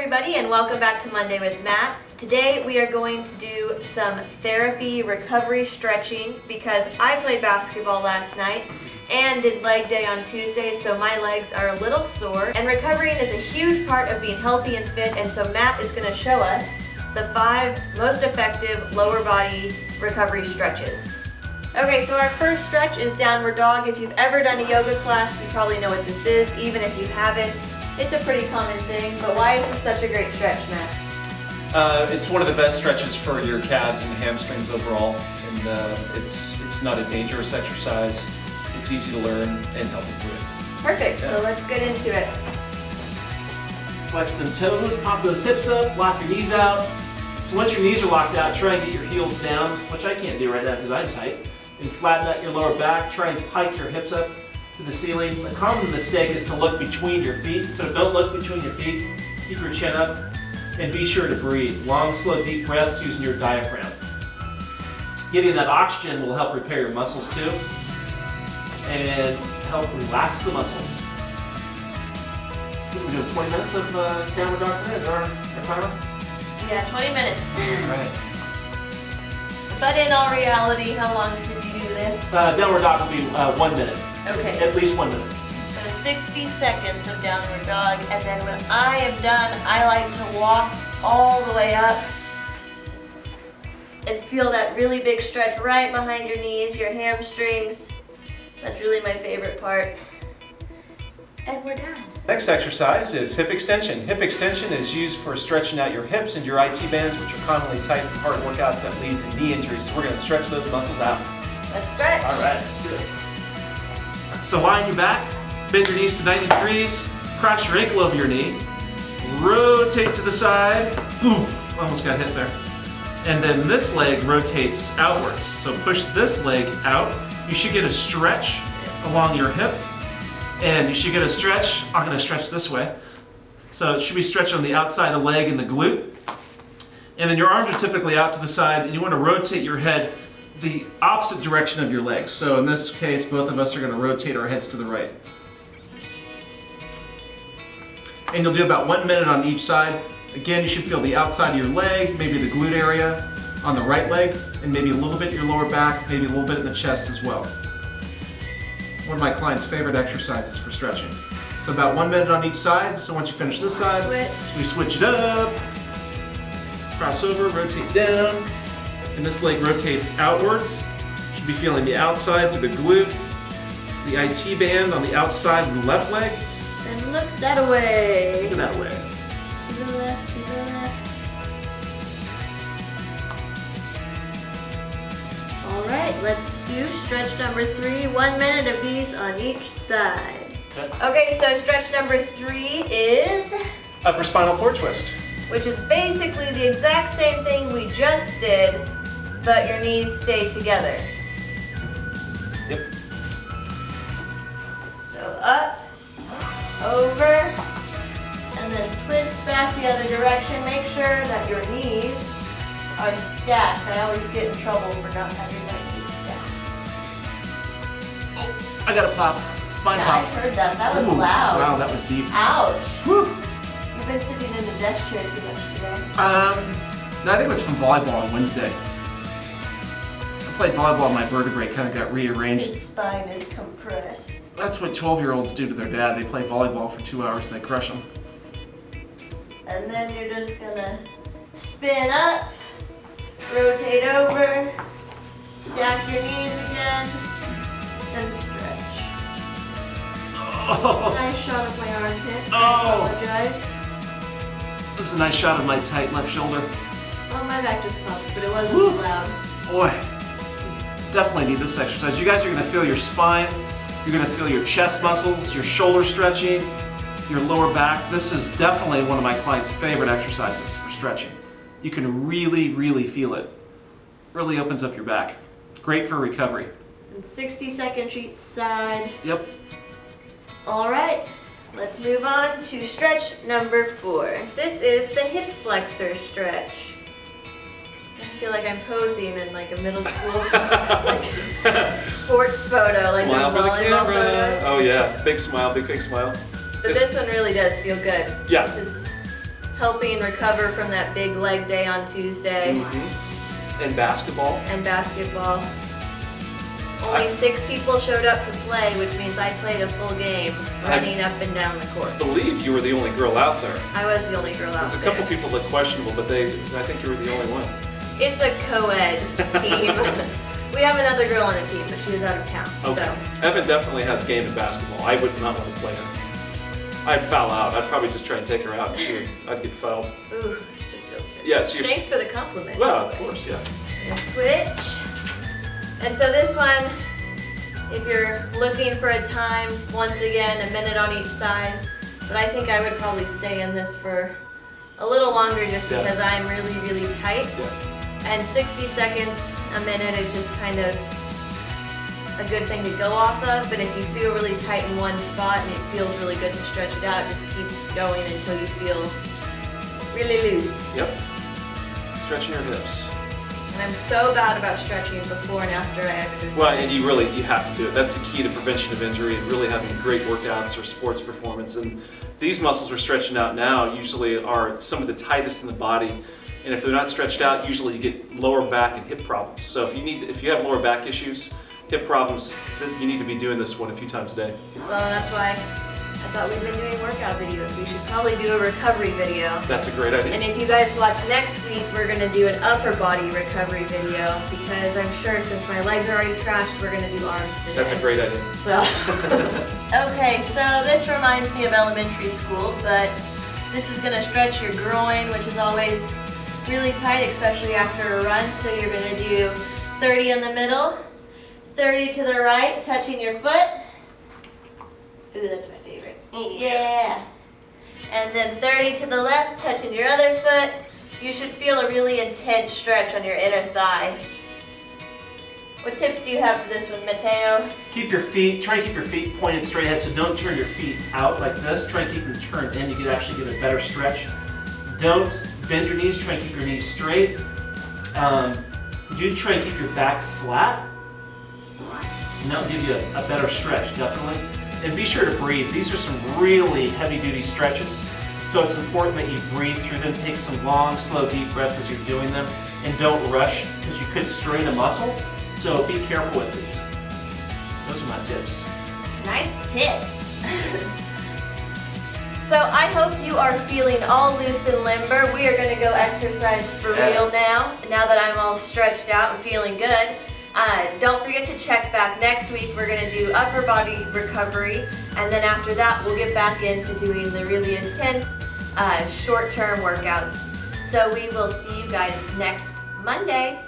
everybody, and welcome back to Monday with Matt. Today we are going to do some therapy recovery stretching because I played basketball last night and did leg day on Tuesday, so my legs are a little sore. And recovering is a huge part of being healthy and fit, and so Matt is going to show us the 5 most effective lower body recovery stretches. Okay, so our first stretch is downward dog. If you've ever done a yoga class, you probably know what this is. Even if you haven't, it's a pretty common thing, but why is this such a great stretch, Matt? It's one of the best stretches for your calves and hamstrings overall, and it's not a dangerous exercise. It's easy to learn and healthy for you. Perfect, yeah. So let's get into it. Flex them toes, pop those hips up, lock your knees out. So once your knees are locked out, try and get your heels down, which I can't do right now because I'm tight. And flatten out your lower back, try and pike your hips up to the ceiling. A common mistake is to look between your feet, so don't look between your feet. Keep your chin up and be sure to breathe. Long, slow, deep breaths using your diaphragm. Getting that oxygen will help repair your muscles too and help relax the muscles. We're doing 20 minutes of downward dog today. Is our timer? Yeah, 20 minutes. All right. But in all reality, how long should you do this? Downward dog will be 1 minute. Okay. At least 1 minute. So 60 seconds of downward dog, and then when I am done, I like to walk all the way up and feel that really big stretch right behind your knees, your hamstrings. That's really my favorite part. And we're done. Next exercise is hip extension. Hip extension is used for stretching out your hips and your IT bands, which are commonly tight from hard workouts that lead to knee injuries. So we're going to stretch those muscles out. Let's stretch. All right, let's do it. So lie on your back, bend your knees to 90 degrees, cross your ankle over your knee, rotate to the side. Oof, almost got hit there. And then this leg rotates outwards. So push this leg out. You should get a stretch along your hip. And you should get a stretch. I'm going to stretch this way. So it should be stretched on the outside of the leg and the glute. And then your arms are typically out to the side, and you want to rotate your head the opposite direction of your legs. So in this case, both of us are going to rotate our heads to the right. And you'll do about 1 minute on each side. Again, you should feel the outside of your leg, maybe the glute area on the right leg, and maybe a little bit in your lower back, maybe a little bit in the chest as well. One of my clients' favorite exercises for stretching. So about 1 minute on each side. So once you finish this side, we switch it up, cross over, rotate down, and this leg rotates outwards. You should be feeling the outside through the glute, the IT band on the outside of the left leg. And look that way. Look that way. To the left, to the left. All right, let's do stretch number 3. 1 minute of these on each side. Okay, so stretch number 3 is Upper spinal floor twist. which is basically the exact same thing we just did, but your knees stay together. Yep. So up, over, and then twist back the other direction. Make sure that your knees are stacked. I always get in trouble for not having my knees stacked. I got a pop. Spine Yeah, I pop. heard that. That was Ooh, loud. Wow, that was deep. Ouch. Whew. You've been sitting in the desk chair too much today. No, I think it was from volleyball on Wednesday. I played volleyball and my vertebrae kind of got rearranged. His spine is compressed. That's what 12-year-olds do to their dad. They play volleyball for 2 hours and they crush them. And then you're just gonna spin up, rotate over, stack your knees again, and stretch. Oh, Nice shot of my armpit. Oh. I apologize. this is a nice shot of my tight left shoulder. Well, my back just popped, but it wasn't Woo. loud. Boy, definitely need this exercise. You guys are gonna feel your spine, you're gonna feel your chest muscles, your shoulder stretching, your lower back. This is definitely one of my clients' favorite exercises for stretching. You can really, really feel it. Really opens up your back. Great for recovery. And 60 seconds each side. Yep. All right, let's move on to stretch number 4. This is the hip flexor stretch. I feel like I'm posing in like a middle school like sports photo, like Smile the for the volleyball camera. photos. Oh yeah, big smile, big fake smile. But this one really does feel good. Yeah. This is helping recover from that big leg day on Tuesday And basketball. and basketball. Only 6 people showed up to play, which means I played a full game running up and down the court. I believe you were the only girl out there. I was the only girl out There's a there. couple people that questionable, but I think you were the only one. It's a co-ed team. We have another girl on the team, but she was out of town. Okay. So Evan definitely has game in basketball. I would not want to play her. I'd foul out. I'd probably just try and take her out. And I'd get fouled. ooh, this feels good. Yeah, so you're. Thanks for the compliment. Well, of course, yeah. And switch. And so this one, if you're looking for a time, once again, a minute on each side. But I think I would probably stay in this for a little longer just Yeah. because I'm really, really tight. Yeah. And 60 seconds, a minute is just kind of a good thing to go off of. But if you feel really tight in one spot and it feels really good to stretch it out, just keep going until you feel really loose. Yep. Stretching your hips. And I'm so bad about stretching before and after I exercise. Well, and you have to do it. That's the key to prevention of injury and really having great workouts or sports performance. And these muscles we're stretching out now usually are some of the tightest in the body. And if they're not stretched out, usually you get lower back and hip problems. So if you have lower back issues, hip problems, then you need to be doing this one a few times a day. Well, that's why I thought we've been doing workout videos. We should probably do a recovery video. That's a great idea. And if you guys watch next week, we're going to do an upper body recovery video because I'm sure since my legs are already trashed, we're going to do arms today. That's a great idea. So, okay, so this reminds me of elementary school, but this is going to stretch your groin, which is always really tight, especially after a run. So you're going to do 30 in the middle, 30 to the right, touching your foot. Ooh, that's my favorite. Yeah. And then 30 to the left, touching your other foot. You should feel a really intense stretch on your inner thigh. What tips do you have for this one, Mateo? Try and keep your feet pointed straight ahead, so don't turn your feet out like this. Try and keep them turned in. You can actually get a better stretch. Don't bend your knees. Try and keep your knees straight. Do try and keep your back flat. And that'll give you a better stretch, definitely. And be sure to breathe. These are some really heavy-duty stretches, so it's important that you breathe through them. Take some long, slow, deep breaths as you're doing them, and don't rush because you could strain a muscle. So be careful with these. Those are my tips. Nice tips. So I hope you are feeling all loose and limber. We are going to go exercise for real now that I'm all stretched out and feeling good. Don't forget to check back next week. We're going to do upper body recovery, and then after that we'll get back into doing the really intense short-term workouts. So we will see you guys next Monday.